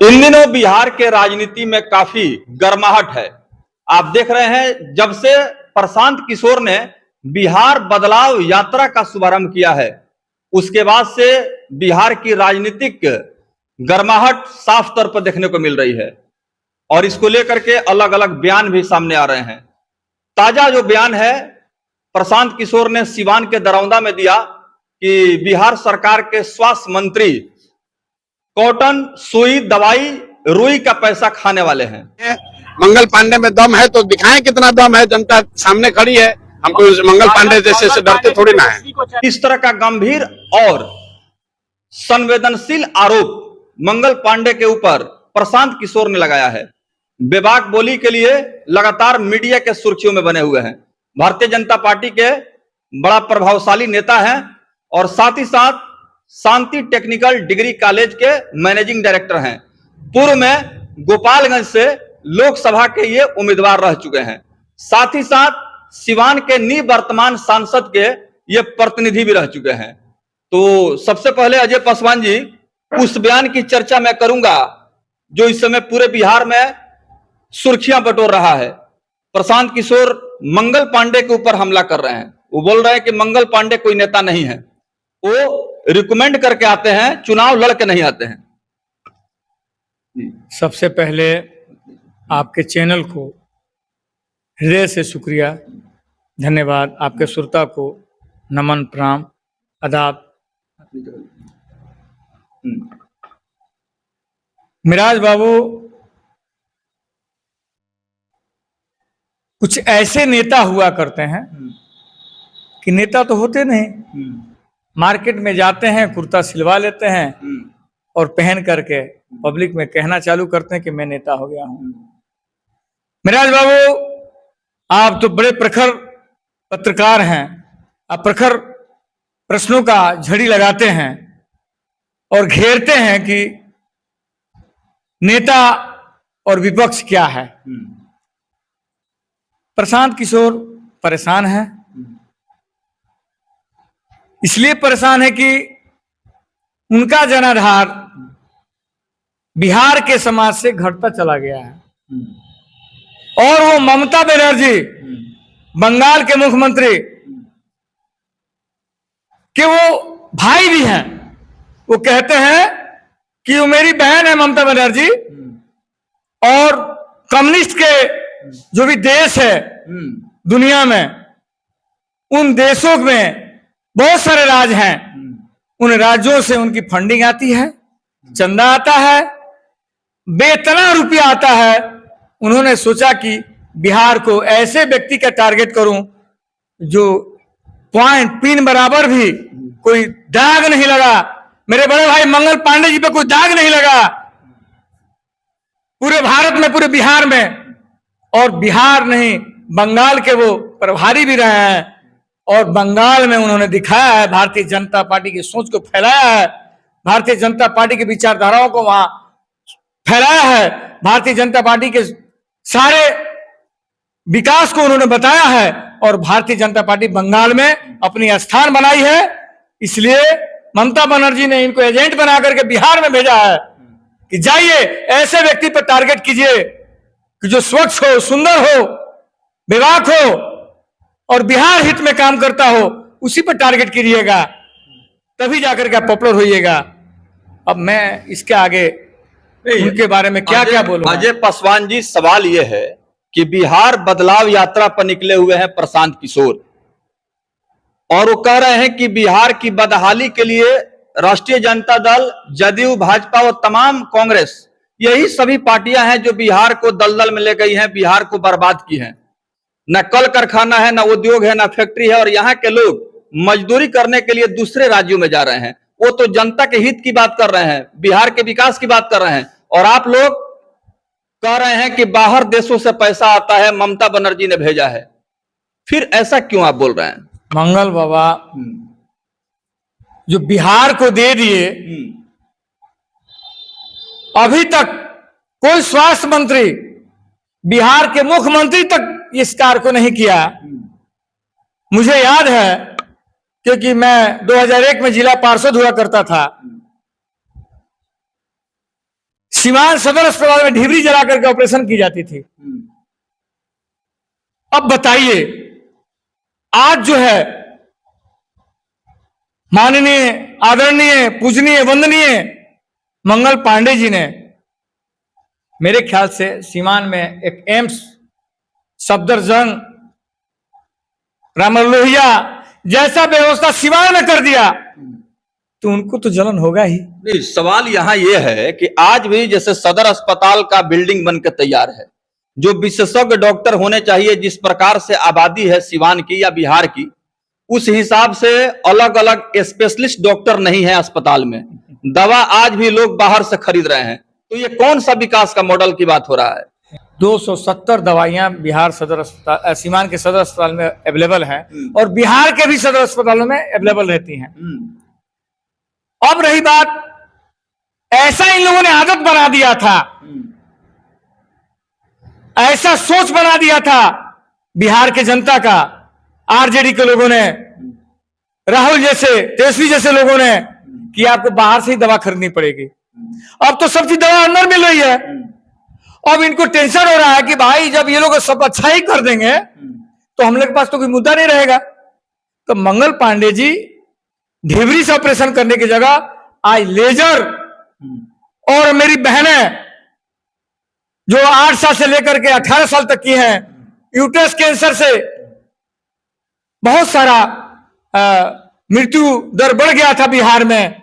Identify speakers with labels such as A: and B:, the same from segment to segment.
A: इन दिनों बिहार के राजनीति में काफी गर्माहट है। आप देख रहे हैं, जब से प्रशांत किशोर ने बिहार बदलाव यात्रा का शुभारंभ किया है, उसके बाद से बिहार की राजनीतिक गर्माहट साफ तौर पर देखने को मिल रही है और इसको लेकर के अलग अलग बयान भी सामने आ रहे हैं। ताजा जो बयान है प्रशांत किशोर ने सिवान के दरौंदा में दिया कि बिहार सरकार के स्वास्थ्य मंत्री कॉटन, सुई, दवाई, रुई का पैसा खाने वाले हैं।
B: मंगल पांडे में दम है तो दिखाएं कितना दम है, जनता सामने खड़ी है, हमको मंगल पांडे जैसे से डरते थोड़ी ना है।
A: इस तरह का गंभीर और संवेदनशील आरोप मंगल पांडे के ऊपर प्रशांत किशोर ने लगाया है। बेबाक बोली के लिए लगातार मीडिया के सुर्खियों में बने हुए हैं। भारतीय जनता पार्टी के बड़ा प्रभावशाली नेता हैं और साथ ही साथ शांति टेक्निकल डिग्री कॉलेज के मैनेजिंग डायरेक्टर हैं। पूर्व में गोपालगंज से लोकसभा के ये उम्मीदवार रह चुके हैं। साथ ही साथ सिवान के निवर्तमान सांसद के ये प्रतिनिधि भी रह चुके हैं। तो सबसे पहले अजय पासवान जी, उस बयान की चर्चा मैं करूंगा जो इस समय पूरे बिहार में सुर्खियां बटोर रहा है। प्रशांत किशोर मंगल पांडे के ऊपर हमला कर रहे हैं। वो बोल रहे हैं कि मंगल पांडे कोई नेता नहीं है, वो रिकमेंड करके आते हैं, चुनाव लड़ के नहीं आते हैं।
C: सबसे पहले आपके चैनल को हृदय से शुक्रिया, धन्यवाद। आपके श्रोता को नमन, प्रणाम, आदाब। मिराज बाबू, कुछ ऐसे नेता हुआ करते हैं कि नेता तो होते नहीं, मार्केट में जाते हैं, कुर्ता सिलवा लेते हैं और पहन करके पब्लिक में कहना चालू करते हैं कि मैं नेता हो गया हूं। मिराज बाबू, आप तो बड़े प्रखर पत्रकार हैं, आप प्रखर प्रश्नों का झड़ी लगाते हैं और घेरते हैं कि नेता और विपक्ष क्या है। प्रशांत किशोर परेशान है, इसलिए परेशान है कि उनका जनाधार बिहार के समाज से घटता चला गया है और वो ममता बनर्जी, बंगाल के मुख्यमंत्री कि वो भाई भी हैं। वो कहते हैं कि वो मेरी बहन है ममता बनर्जी, और कम्युनिस्ट के जो भी देश है दुनिया में, उन देशों में बहुत सारे राज्य हैं, उन राज्यों से उनकी फंडिंग आती है, चंदा आता है, बेतना रुपया आता है। उन्होंने सोचा कि बिहार को ऐसे व्यक्ति का टारगेट करूं जो पॉइंट पिन बराबर भी कोई दाग नहीं लगा। मेरे बड़े भाई मंगल पांडे जी पे कोई दाग नहीं लगा पूरे भारत में, पूरे बिहार में। और बिहार नहीं, बंगाल के वो प्रभारी भी रहे हैं और बंगाल में उन्होंने दिखाया है, भारतीय जनता पार्टी की सोच को फैलाया है, भारतीय जनता पार्टी की विचारधाराओं को वहां फैलाया है, भारतीय जनता पार्टी के सारे विकास को उन्होंने बताया है और भारतीय जनता पार्टी बंगाल में अपनी स्थान बनाई है। इसलिए ममता बनर्जी ने इनको एजेंट बना करके बिहार में भेजा है कि जाइए ऐसे व्यक्ति पर टारगेट कीजिए कि जो स्वच्छ हो, सुंदर हो, बेबाक हो और बिहार हित में काम करता हो, उसी पर टारगेट कीजिएगा, तभी जाकर के पॉपुलर होइएगा। अब मैं इसके आगे उनके बारे में क्या क्या बोलूं।
A: अजय पासवान जी, सवाल यह है कि बिहार बदलाव यात्रा पर निकले हुए हैं प्रशांत किशोर और वो कह रहे हैं कि बिहार की बदहाली के लिए राष्ट्रीय जनता दल, जदयू, भाजपा और तमाम कांग्रेस, यही सभी पार्टियां हैं जो बिहार को दलदल में ले गई हैं, बिहार को बर्बाद की हैं। न कल कारखाना है, न उद्योग है, न फैक्ट्री है और यहाँ के लोग मजदूरी करने के लिए दूसरे राज्यों में जा रहे हैं। वो तो जनता के हित की बात कर रहे हैं, बिहार के विकास की बात कर रहे हैं और आप लोग कह रहे हैं कि बाहर देशों से पैसा आता है, ममता बनर्जी ने भेजा है। फिर ऐसा क्यों आप बोल रहे हैं?
C: मंगल बाबा जो बिहार को दे दिए, अभी तक कोई स्वास्थ्य मंत्री, बिहार के मुख्यमंत्री तक इस कार्य को नहीं किया। मुझे याद है क्योंकि मैं 2001 में जिला पार्षद हुआ करता था। सीवान सदर अस्पताल में ढिबरी जला करके ऑपरेशन की जाती थी। अब बताइए, आज जो है माननीय, आदरणीय, पूजनीय, वंदनीय मंगल पांडे जी ने मेरे ख्याल से सीवान में एक एम्स, सफदरजंग, रामलोहिया जैसा व्यवस्था सीवान में कर दिया, तो उनको तो जलन होगा ही।
A: नहीं, सवाल यहाँ ये है कि आज भी जैसे सदर अस्पताल का बिल्डिंग बनकर तैयार है, जो विशेषज्ञ डॉक्टर होने चाहिए, जिस प्रकार से आबादी है सीवान की या बिहार की, उस हिसाब से अलग अलग स्पेशलिस्ट डॉक्टर नहीं है अस्पताल में। दवा आज भी लोग बाहर से खरीद रहे हैं, तो ये कौन सा विकास का मॉडल की बात हो रहा है?
C: 270 दवाइयां बिहार सदर अस्पताल, सीवान के सदर अस्पताल में अवेलेबल हैं और बिहार के भी सदर अस्पतालों में अवेलेबल रहती हैं। अब रही बात, ऐसा इन लोगों ने आदत बना दिया था, ऐसा सोच बना दिया था बिहार के जनता का, आरजेडी के लोगों ने, राहुल जैसे, तेजस्वी जैसे लोगों ने, कि आपको बाहर से ही दवा खरीदनी पड़ेगी। अब तो सब चीज दवा अंदर मिल रही है। अब इनको टेंशन हो रहा है कि भाई जब ये लोग सब अच्छा ही कर देंगे तो हम लोग के पास तो कोई मुद्दा नहीं रहेगा। तो मंगल पांडे जी ढिबरी से ऑपरेशन करने की जगह आज लेजर, और मेरी बहनें जो 8 साल से लेकर के 18 साल तक की हैं, यूट्रस कैंसर से बहुत सारा मृत्यु दर बढ़ गया था बिहार में,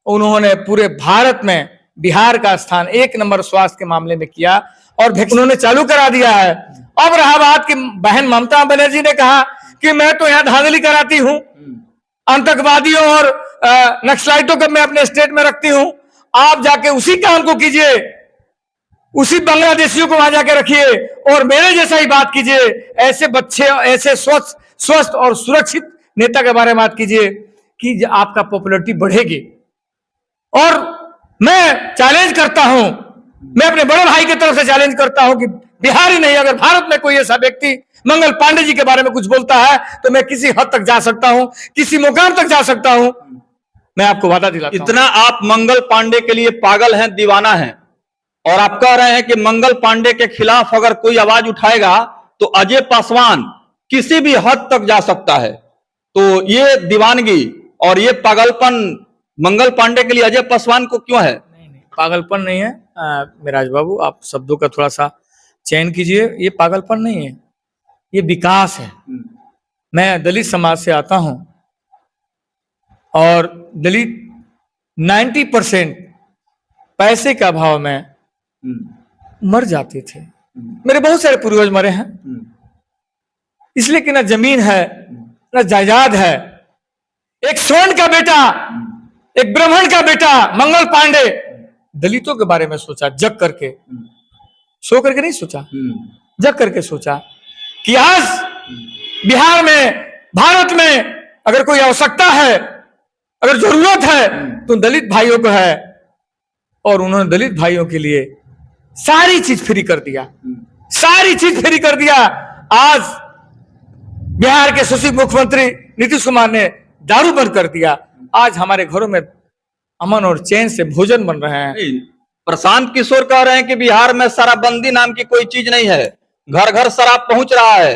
C: उन्होंने पूरे भारत में बिहार का स्थान 1 नंबर स्वास्थ्य के मामले में किया और उन्होंने चालू करा दिया है। अब रहा बात कि बहन ममता बनर्जी ने कहा कि मैं तो यहां धांधली कराती हूं, आतंकवादियों और नक्सलाइटों को मैं अपने स्टेट में रखती हूं, आप जाके उसी काम को कीजिए, उसी बांग्लादेशियों को वहां जाके रखिए और मेरे जैसा ही बात कीजिए। ऐसे बच्चे, ऐसे स्वस्थ और सुरक्षित नेता के बारे में बात कीजिए कि आपका पॉपुलैरिटी बढ़ेगी। और मैं चैलेंज करता हूं, मैं अपने बड़े भाई की तरफ से चैलेंज करता हूं कि बिहार ही नहीं, अगर भारत में कोई ऐसा व्यक्ति मंगल पांडे जी के बारे में कुछ बोलता है तो मैं किसी हद तक जा सकता हूं, किसी मुकाम तक जा सकता हूं, मैं आपको वादा दिलाता हूं।
A: इतना आप मंगल पांडे के लिए पागल हैं, दीवाना हैं, और आप कह रहे हैं कि मंगल पांडे के खिलाफ अगर कोई आवाज उठाएगा तो अजय पासवान किसी भी हद तक जा सकता है। तो ये दीवानगी और ये पागलपन मंगल पांडे के लिए अजय पासवान को क्यों है?
C: नहीं, पागलपन नहीं है मिराज बाबू, आप शब्दों का थोड़ा सा चयन कीजिए। ये पागलपन नहीं है, ये विकास है। मैं दलित समाज से आता हूं और दलित 90% पैसे के अभाव में मर जाते थे। मेरे बहुत सारे पूर्वज मरे हैं, इसलिए कि ना जमीन है ना जायदाद है। एक स्वर्ण का बेटा, एक ब्राह्मण का बेटा मंगल पांडे दलितों के बारे में सोचा, जग करके, सो करके नहीं सोचा, जग करके सोचा कि आज बिहार में, भारत में अगर कोई आवश्यकता है, अगर जरूरत है तो दलित भाइयों को है। और उन्होंने दलित भाइयों के लिए सारी चीज फ्री कर दिया, सारी चीज फ्री कर दिया। आज बिहार के सुशील मुख्यमंत्री नीतीश कुमार ने दारू बंद कर दिया। आज हमारे घरों में अमन और चैन से भोजन बन रहे हैं।
A: प्रशांत किशोर कह रहे हैं कि बिहार में शराबबंदी नाम की कोई चीज नहीं है, घर घर शराब पहुंच रहा है,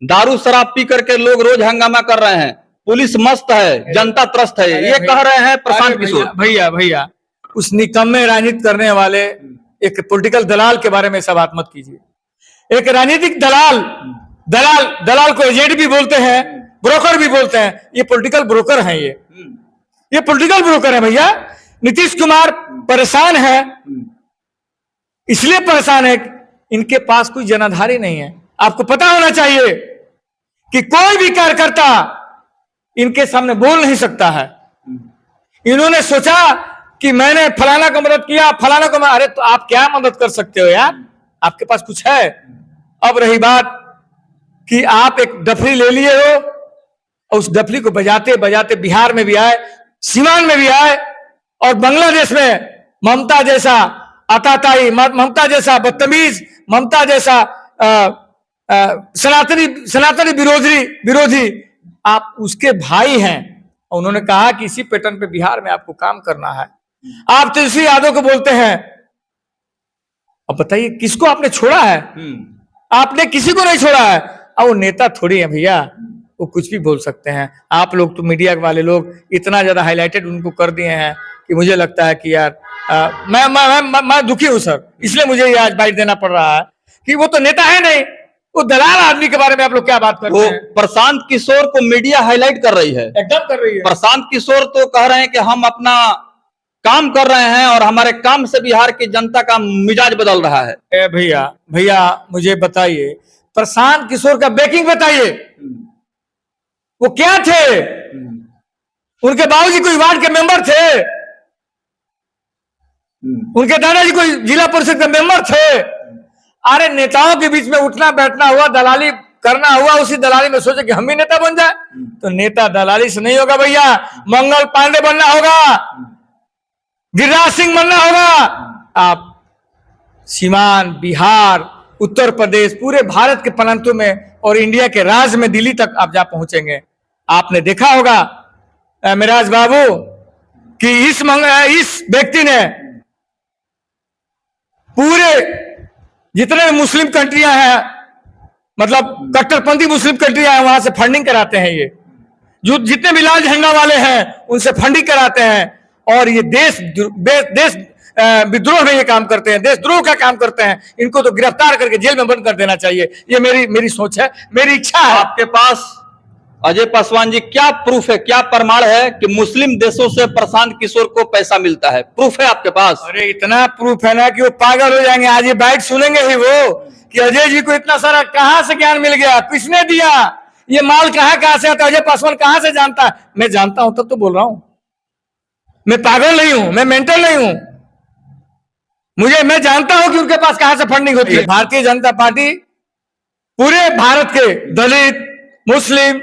A: दारू शराब पी करके लोग रोज हंगामा कर रहे हैं, पुलिस मस्त है, जनता त्रस्त है, ये कह रहे हैं प्रशांत किशोर।
C: भैया उस निकम्मे राजनीति करने वाले एक पॉलिटिकल दलाल के बारे में सब बात मत कीजिए। एक राजनीतिक दलाल को एजेंट भी बोलते हैं, ब्रोकर भी बोलते हैं, ये पॉलिटिकल ब्रोकर हैं। ये पॉलिटिकल ब्रोकर है भैया। नीतीश कुमार परेशान है, इसलिए परेशान है, इनके पास कोई जनाधारी नहीं है। आपको पता होना चाहिए कि कोई भी कार्यकर्ता इनके सामने बोल नहीं सकता है। इन्होंने सोचा कि मैंने फलाना को मदद किया, फलाना को अरे तो आप क्या मदद कर सकते हो यार, आपके पास कुछ है? अब रही बात कि आप एक डफली ले लिए हो और उस डफली को बजाते बजाते बिहार में भी आए, सीवान में भी आए, और बांग्लादेश में ममता जैसा आताताई, ममता जैसा बदतमीज, ममता जैसा सनातनी विरोधी आप उसके भाई हैं। और उन्होंने कहा कि इसी पैटर्न पे बिहार में आपको काम करना है। आप तेजस्वी यादव को बोलते हैं अब बताइए किसको आपने छोड़ा है? आपने किसी को नहीं छोड़ा है। अब वो नेता थोड़ी है भैया, वो कुछ भी बोल सकते हैं। आप लोग तो मीडिया वाले लोग इतना ज्यादा हाईलाइटेड उनको कर दिए हैं कि मुझे लगता है कि यार मैं दुखी हूं सर, इसलिए मुझे ये आज बाइट देना पड़ रहा है कि वो तो नेता है नहीं, वो दलाल आदमी के बारे में आप लोग क्या बात करते हैं?
A: प्रशांत किशोर को मीडिया हाईलाइट कर रही है,
C: एकदम कर रही है।
A: प्रशांत किशोर तो कह रहे हैं कि हम अपना काम कर रहे हैं और हमारे काम से बिहार की जनता का मिजाज बदल रहा है।
C: भैया मुझे बताइए, प्रशांत किशोर का बैकिंग बताइए, वो क्या थे? उनके बाबूजी कोई वार्ड के मेंबर थे? उनके दादाजी कोई जिला परिषद के मेंबर थे? अरे नेताओं के बीच में उठना बैठना हुआ, दलाली करना हुआ, उसी दलाली में सोचे कि हम भी नेता बन जाए। तो नेता दलाली से नहीं होगा भैया, मंगल पांडे बनना होगा, गिरिराज सिंह बनना होगा। आप सीमान, बिहार, उत्तर प्रदेश, पूरे भारत के प्रांतों में और इंडिया के राज्य में दिल्ली तक आप जा पहुंचेंगे। आपने देखा होगा मिराज बाबू कि इस व्यक्ति ने पूरे जितने मुस्लिम कंट्रियां हैं, मतलब कट्टरपंथी मुस्लिम कंट्रियां हैं, वहां से फंडिंग कराते हैं। ये जो जितने भी लाल झंडा वाले हैं उनसे फंडिंग कराते हैं और ये देश विद्रोह में ये काम करते हैं, देशद्रोह का काम करते हैं। इनको तो गिरफ्तार करके जेल में बंद कर देना चाहिए। ये मेरी सोच है, मेरी इच्छा है।
A: आपके पास अजय पासवान जी क्या प्रूफ है, क्या प्रमाण है कि मुस्लिम देशों से प्रशांत किशोर को पैसा मिलता है? प्रूफ है आपके पास?
C: अरे इतना प्रूफ है ना कि वो पागल हो जाएंगे। आज ये बाइट सुनेंगे ही वो कि अजय जी को इतना सारा कहां से ज्ञान मिल गया, किसने दिया, ये माल कहां से आता है, अजय पासवान कहां से जानता है? मैं जानता हूं तब तो बोल रहा हूं। मैं पागल नहीं हूं, मैं मेंटल नहीं हूं। मैं जानता हूं कि उनके पास कहां से फंडिंग होती है। भारतीय जनता पार्टी पूरे भारत के दलित, मुस्लिम,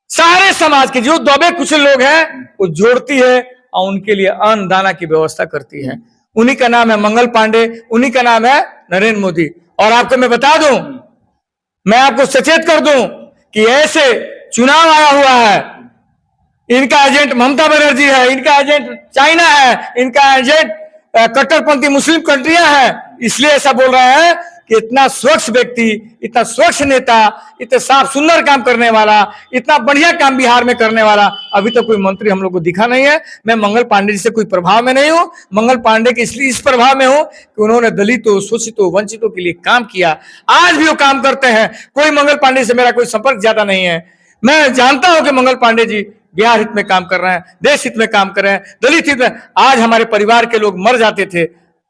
C: सारे समाज के जो दबे कुछ लोग हैं वो जोड़ती है और उनके लिए अन्न दाना की व्यवस्था करती है। उन्हीं का नाम है मंगल पांडे, उन्हीं का नाम है नरेंद्र मोदी। और आपको मैं बता दूं, मैं आपको सचेत कर दूं कि ऐसे चुनाव आया हुआ है, इनका एजेंट ममता बनर्जी है, इनका एजेंट चाइना है, इनका एजेंट कट्टरपंथी मुस्लिम कंट्रियां हैं। इसलिए ऐसा बोल रहे हैं कि इतना स्वच्छ व्यक्ति, इतना स्वच्छ नेता, इतना साफ सुंदर काम करने वाला, इतना बढ़िया काम बिहार में करने वाला अभी तक कोई मंत्री हम लोग को दिखा नहीं है। मैं मंगल पांडे जी से कोई प्रभाव में नहीं हूं। मंगल पांडे के इसलिए इस प्रभाव में हूं कि उन्होंने दलितों, शोषितों, वंचितों के लिए काम किया। आज भी वो काम करते हैं। कोई मंगल पांडे से मेरा कोई संपर्क ज्यादा नहीं है। मैं जानता हूं कि मंगल पांडे जी बिहार हित में काम कर रहे हैं, देश हित में काम कर रहे हैं, दलित हित में। आज हमारे परिवार के लोग मर जाते थे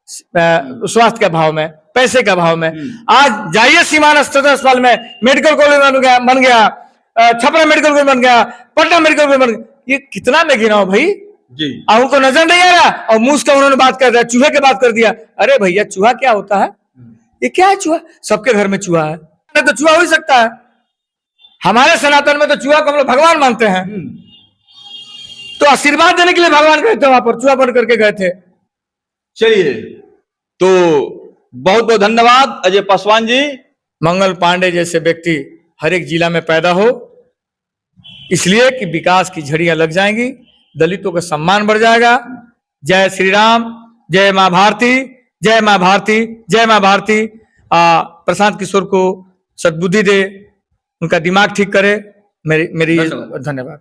C: स्वास्थ्य के अभाव में, पैसे के अभाव में। आज जाइए सीमान अस्पताल में, मेडिकल कॉलेज बन गया, छपरा मेडिकल कॉलेज बन गया, पटना मेडिकल कॉलेज बन गया। ये कितना मैं गिनाऊं भाई जी? उनको नजर नहीं आ रहा और मुंह का उन्होंने बात कर दिया, चूहे की बात कर दिया। अरे भैया चूहा क्या होता है? ये क्या है चूहा? सबके घर में चूहा है, तो चूहा हो ही सकता है। हमारे सनातन में तो चूहा को हम लोग भगवान मानते हैं। तो आशीर्वाद देने के लिए भगवान गए थे, वहां पर चूहा बन करके गए थे।
A: चलिए, तो बहुत बहुत धन्यवाद अजय पासवान जी।
C: मंगल पांडे जैसे व्यक्ति हर एक जिला में पैदा हो, इसलिए कि विकास की झड़ियां लग जाएंगी, दलितों का सम्मान बढ़ जाएगा। जय श्री राम, जय मां भारती, जय मां भारती, जय मां भारती। प्रशांत किशोर को सद्बुद्धि दे, उनका दिमाग ठीक करे। मेरी धन्यवाद।